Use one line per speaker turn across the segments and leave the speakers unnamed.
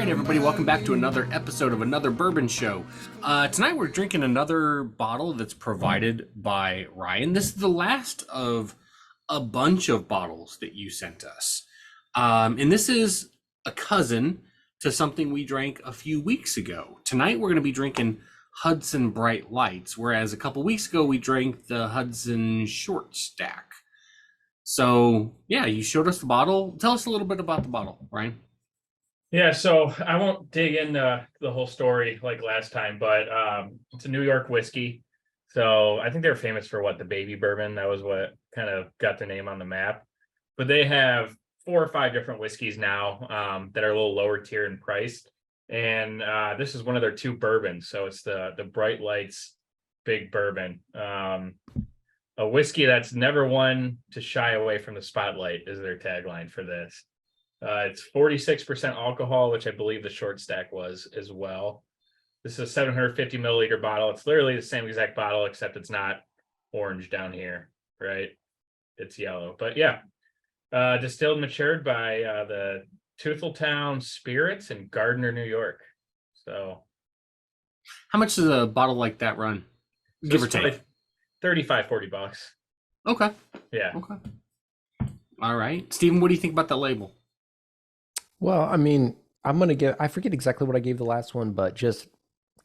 right, everybody, welcome back to another episode of Another Bourbon Show. Tonight we're drinking another bottle that's provided by Ryan. This is the last of a bunch of bottles that you sent us. And this is a cousin to something we drank a few weeks ago. Tonight we're going to be drinking Hudson Bright Lights, whereas a couple weeks ago we drank the Hudson Short Stack. So, yeah, you showed us the bottle. Tell us a little bit about the bottle, Ryan.
Yeah, so I won't dig into the whole story like last time, but it's a New York whiskey. So I think they're famous for the baby bourbon. That was what kind of got their name on the map. But they have 4 or 5 different whiskeys now that are a little lower tier in price. And this is one of their 2 bourbons. So it's the Bright Lights Big Bourbon. A whiskey that's never one to shy away from the spotlight is their tagline for this. It's 46% alcohol, which I believe the short stack was as well. This is a 750 milliliter bottle. It's literally the same exact bottle, except it's not orange down here, right? It's yellow. But yeah, distilled and matured by the Toothletown Spirits in Gardner, New York. So,
how much does a bottle like that run? Give or take.
35, 40 bucks.
Okay.
Yeah.
Okay. All right. Steven, what do you think about that label?
Well, I mean, I forget exactly what I gave the last one, but just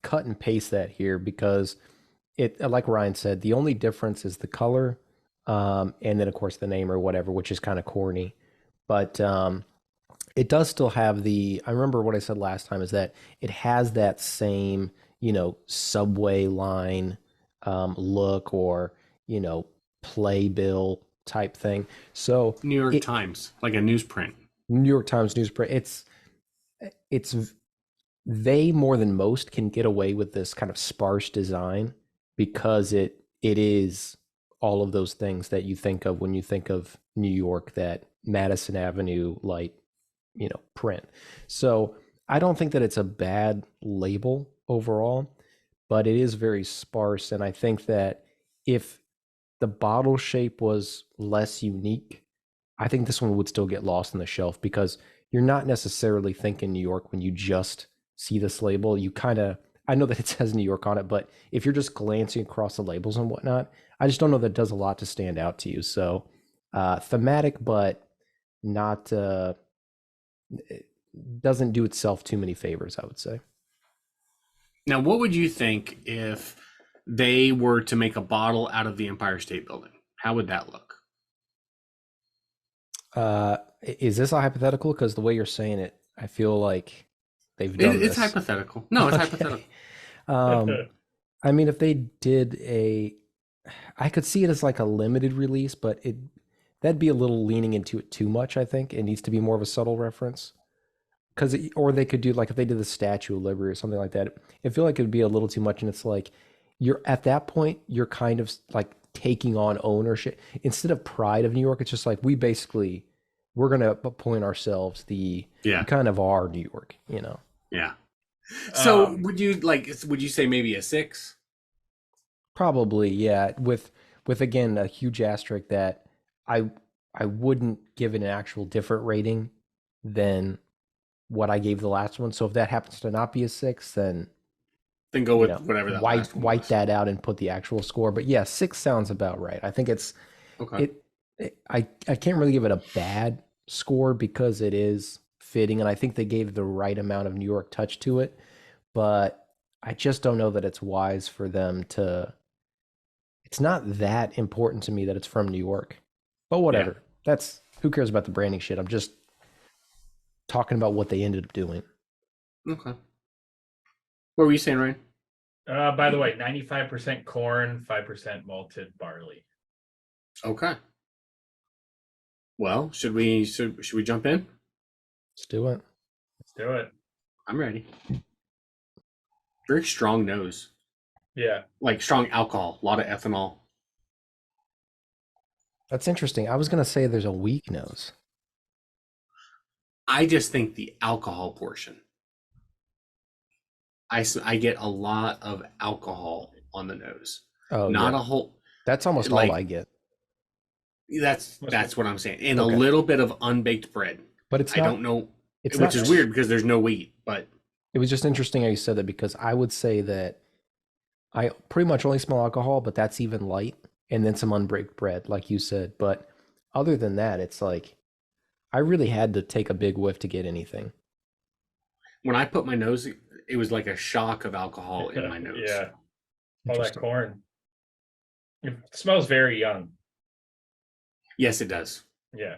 cut and paste that here because like Ryan said, the only difference is the color, and then of course the name or whatever, which is kind of corny. But it does still have I remember what I said last time is that it has that same, subway line look or, playbill type thing. So
New York Times, like a newsprint.
New York Times newsprint. It's they more than most can get away with this kind of sparse design because it is all of those things that you think of when you think of New York, that Madison Avenue light, print. So I don't think that it's a bad label overall, but it is very sparse. And I think that if the bottle shape was less unique, I think this one would still get lost on the shelf because you're not necessarily thinking New York when you just see this label. I know that it says New York on it, but if you're just glancing across the labels and whatnot, I just don't know that it does a lot to stand out to you. So thematic, but not, it doesn't do itself too many favors, I would say.
Now, what would you think if they were to make a bottle out of the Empire State Building? How would that look?
Is this a hypothetical? Because the way you're saying it, I feel like they've done
It's
this.
hypothetical. No, it's hypothetical.
I mean, if they did I could see it as like a limited release, but that'd be a little leaning into it too much. I think it needs to be more of a subtle reference. Or they could do like if they did the Statue of Liberty or something like that. I feel like it would be a little too much, and it's like you're at that point, you're kind of like taking on ownership instead of pride of New York. It's just like we're gonna appoint ourselves the kind of our New York,
Yeah. So would you say maybe a 6?
Probably, yeah. With again a huge asterisk that I wouldn't give it an actual different rating than what I gave the last one. So if that happens to not be a 6, then
go with whatever that
white that out and put the actual score. But yeah, 6 sounds about right. I think it's
okay.
I can't really give it a bad score because it is fitting, and I think they gave the right amount of New York touch to it. But I just don't know that it's wise for them to. It's not that important to me that it's from New York, but whatever. Yeah. Who cares about the branding shit? I'm just talking about what they ended up doing.
Okay. What were you saying, Ryan?
By the way, 95% corn, 5% malted barley.
Okay. Well, should we jump in?
Let's do it.
Let's do it.
I'm ready. Very strong nose.
Yeah.
Like strong alcohol, a lot of ethanol.
That's interesting. I was going to say there's a weak nose.
I just think the alcohol portion. I get a lot of alcohol on the nose.
Oh,
not a whole.
That's almost all I get.
That's what I'm saying. And a little bit of unbaked bread.
But it's
I don't know, which is weird because there's no wheat. but
It was just interesting how you said that because I would say that I pretty much only smell alcohol, but that's even light, and then some unbaked bread, like you said. But other than that, it's like I really had to take a big whiff to get anything.
when I put my nose, it was like a shock of alcohol in my nose.
Yeah, all that
Interesting.
corn. It smells very young.
Yes, it does.
Yeah.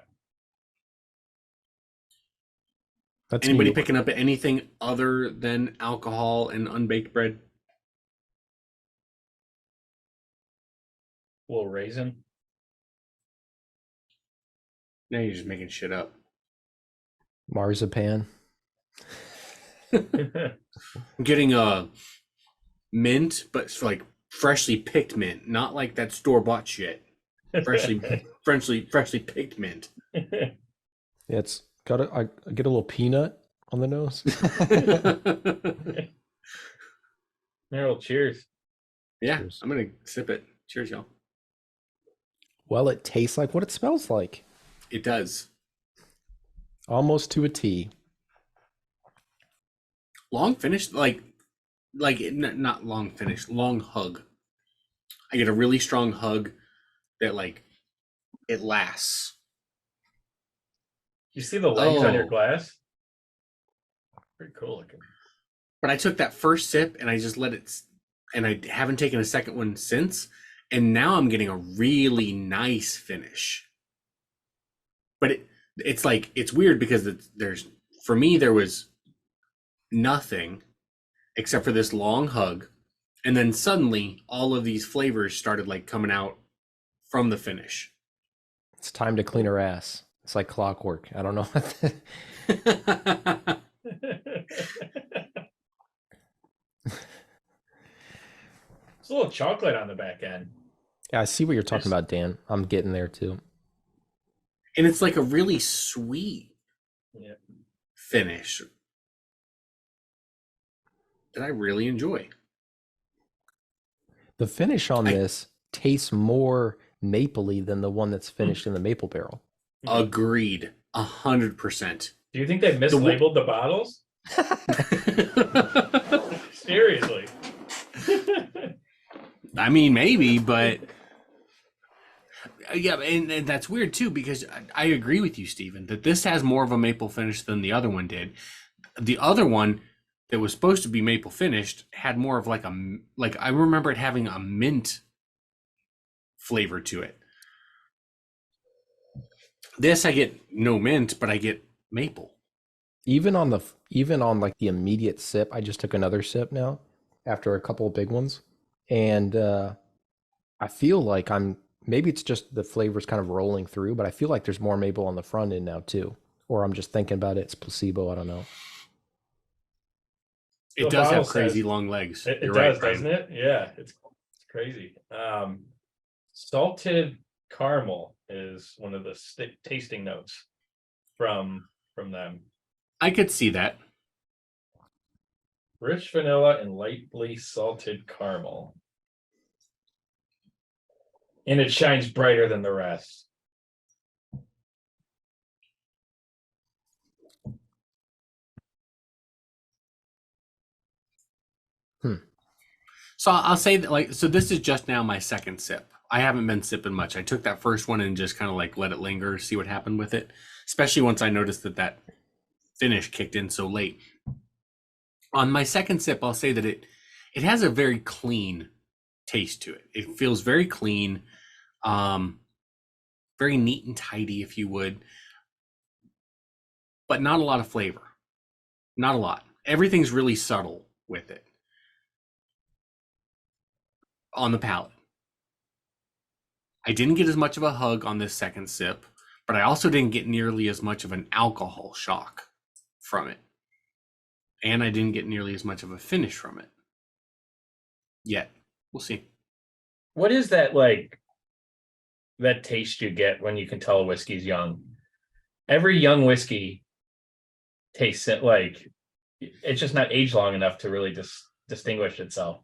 That's
Anybody
neat.
picking up anything other than alcohol and unbaked bread?
Little raisin.
No, you're just making shit up.
Marzipan.
I'm getting a mint, but it's like freshly picked mint, not like that store bought shit. Freshly picked mint.
Yeah, it's got I get a little peanut on the nose.
Meryl, cheers.
Yeah,
Cheers.
I'm gonna sip it. Cheers, y'all.
Well, it tastes like what it smells like,
It does.
almost to a T.
Long finish, not long finish, long hug. I get a really strong hug that like it lasts.
You see the legs on your
Oh.
glass? Pretty cool looking.
But I took that first sip and I just let it, and I haven't taken a second one since. And now I'm getting a really nice finish. But it's like, it's weird because for me, there was nothing except for this long hug. And then suddenly all of these flavors started like coming out from the finish.
It's time to clean her ass. It's like clockwork. I don't know.
It's a little chocolate on the back end.
Yeah, I see what you're talking about, Dan. I'm getting there too.
And it's like a really sweet
Yeah.
finish that I really enjoy.
The finish on this tastes more mapley than the one that's finished in the maple barrel.
Agreed. 100%.
Do you think they mislabeled the bottles? Seriously.
I mean, maybe, but yeah, and that's weird too because I agree with you, Stephen, that this has more of a maple finish than the other one did. The other one that was supposed to be maple finished had more of like I remember it having a mint flavor to it. This I get no mint, but I get maple.
Even on like the immediate sip, I just took another sip now after a couple of big ones, and I feel like maybe it's just the flavors kind of rolling through, but I feel like there's more maple on the front end now too, or I'm just thinking about it. It's placebo. I don't know.
It
The
does
bottle
have crazy
says-
long legs.
It
You're
does,
right, Brian.
doesn't it? Yeah, it's crazy. Salted caramel is one of the tasting notes from them.
I could see that.
Rich vanilla and lightly salted caramel. And it shines brighter than the rest.
So I'll say that so this is just now my second sip. I haven't been sipping much. I took that first one and just kind of like let it linger, see what happened with it, especially once I noticed that finish kicked in so late. On my second sip, I'll say that it has a very clean taste to it. It feels very clean, very neat and tidy, if you would, but not a lot of flavor. Not a lot. Everything's really subtle with it on the palate. I didn't get as much of a hug on this second sip, but I also didn't get nearly as much of an alcohol shock from it. And I didn't get nearly as much of a finish from it. Yet. We'll see.
What is that taste you get when you can tell a whiskey's young? Every young whiskey tastes it like it's just not aged long enough to really distinguish itself.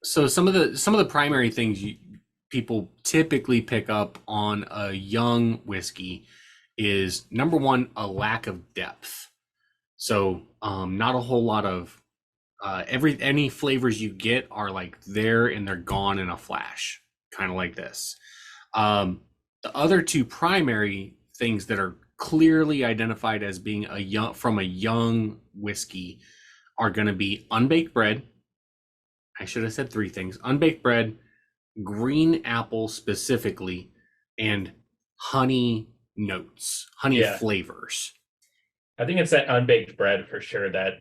So some of the primary things people typically pick up on a young whiskey is, number one, a lack of depth. So not a whole lot of any flavors you get are like there and they're gone in a flash, kind of like this. The other two primary things that are clearly identified as being a young whiskey are going to be unbaked bread. I should have said three things: unbaked bread, green apple specifically, and honey notes, honey
Yeah.
flavors.
I think it's that unbaked bread for sure that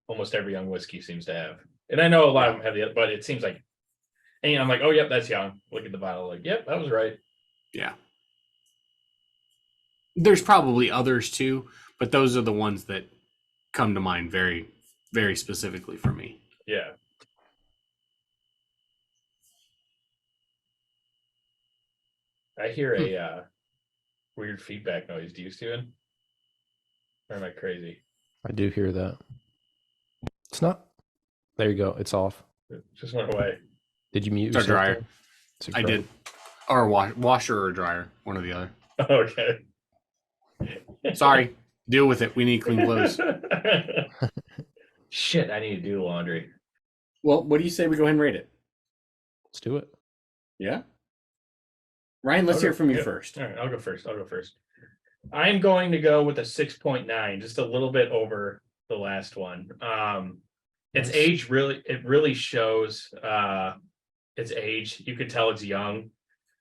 almost every young whiskey seems to have. And I know a lot of them have the, but it seems like, and I'm like, oh, yep, that's young. Look at the bottle. Like, yep, that was right.
Yeah. There's probably others too, but those are the ones that come to mind very, very specifically for me.
Yeah. I hear a weird feedback noise. Do you, Steven? Or am I crazy?
I do hear that. It's not. There you go. It's off.
It just went away.
Did you mute
It's our
yourself?
dryer.
there? It's a
I
dryer.
did. Or a washer or dryer, one or the other.
Okay.
Sorry. Deal with it. We need clean clothes.
Shit, I need to do laundry.
Well, what do you say we go ahead and rate it?
Let's do it.
Yeah. Ryan, let's hear from you
Yeah.
first.
All right, I'll go first. I'm going to go with a 6.9, just a little bit over the last one. Its
Nice.
age really shows its age. You could tell it's young.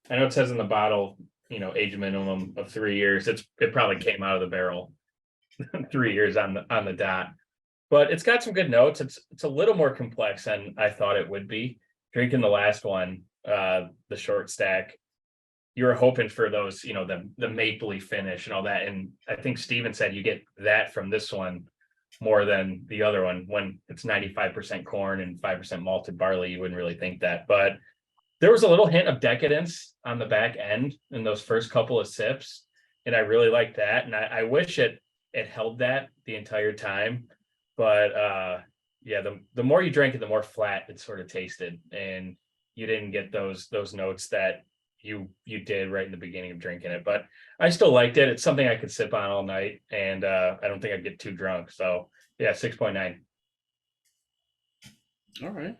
I know it says in the bottle, age minimum of 3 years. It probably came out of the barrel 3 years on the dot. But it's got some good notes. It's a little more complex than I thought it would be. Drinking the last one, the short stack, you were hoping for those, the mapley finish and all that. And I think Steven said you get that from this one more than the other one. When it's 95% corn and 5% malted barley, you wouldn't really think that. But there was a little hint of decadence on the back end in those first couple of sips. And I really like that. And I wish it held that the entire time. But yeah, the more you drank it, the more flat it sort of tasted. And you didn't get those notes that you did right in the beginning of drinking it. But I still liked it. It's something I could sip on all night, and I don't think I'd get too drunk. So yeah, 6.9.
All right.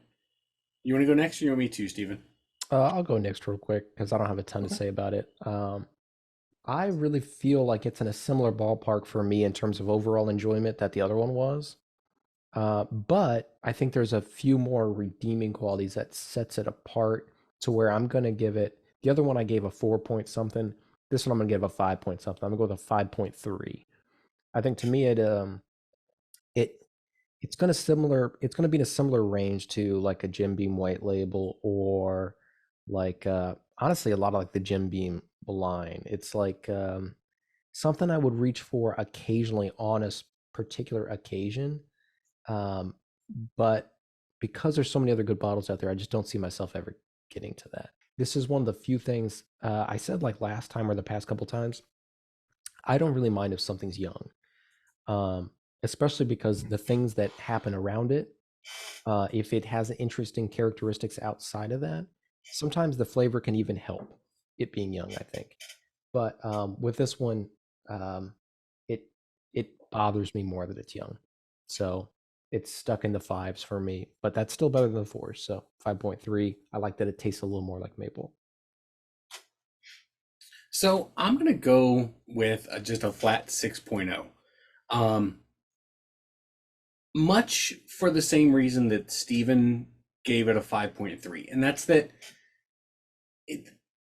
You want to go next or you want me to, Steven?
I'll go next real quick because I don't have a ton to say about it. I really feel like it's in a similar ballpark for me in terms of overall enjoyment that the other one was. But I think there's a few more redeeming qualities that sets it apart to where I'm going to give it. The other one I gave a 4 point something. This one I'm going to give a 5 point something. I'm going to go with a 5.3. I think to me it's going to be in a similar range to like a Jim Beam White Label or like honestly a lot of like the Jim Beam line. It's like something I would reach for occasionally on a particular occasion. But because there's so many other good bottles out there, I just don't see myself ever getting to that. This is one of the few things I said like last time or the past couple times. I don't really mind if something's young, especially because the things that happen around it, if it has interesting characteristics outside of that, sometimes the flavor can even help it being young, I think. But with this one, it bothers me more that it's young. So it's stuck in the 5s for me, but that's still better than the 4s. So 5.3. I like that it tastes a little more like maple.
So I'm going to go with just a flat 6.0. Much for the same reason that Steven gave it a 5.3. And that's that.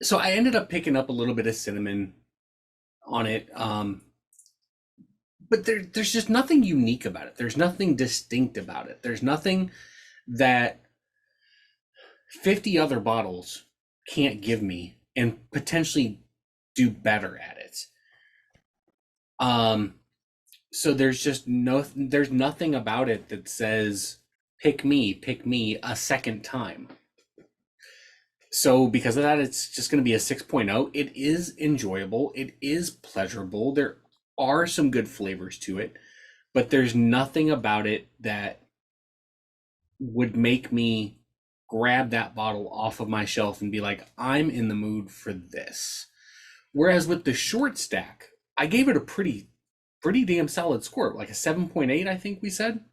So I ended up picking up a little bit of cinnamon on it. But there's just nothing unique about it. There's nothing distinct about it. There's nothing that 50 other bottles can't give me and potentially do better at it. So there's nothing about it that says pick me a second time. So because of that, it's just going to be a 6.0. It is enjoyable. It is pleasurable. There are some good flavors to it, but there's nothing about it that would make me grab that bottle off of my shelf and be like, I'm in the mood for this. Whereas with the short stack, I gave it a pretty pretty damn solid score, like a 7.8, I think we said.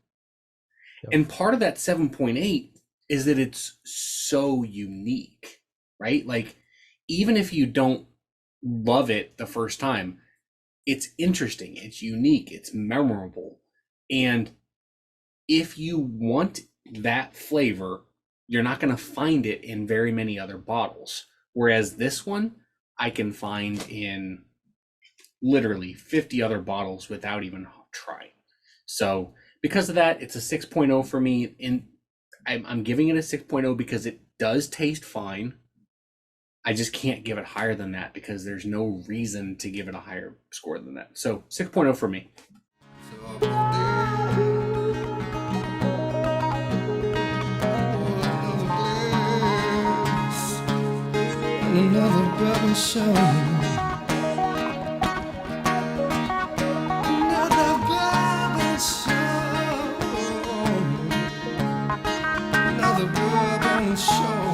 Yep.
And part of that 7.8 is that it's so unique, right? Like, even if you don't love it the first time, it's interesting, it's unique, it's memorable. And if you want that flavor, you're not going to find it in very many other bottles. Whereas this one, I can find in literally 50 other bottles without even trying. So because of that, it's a 6.0 for me. And I'm giving it a 6.0 because it does taste fine. I just can't give it higher than that because there's no reason to give it a higher score than that. So 6.0 for me.
Another bourbon show. Another bourbon show. Another bourbon show.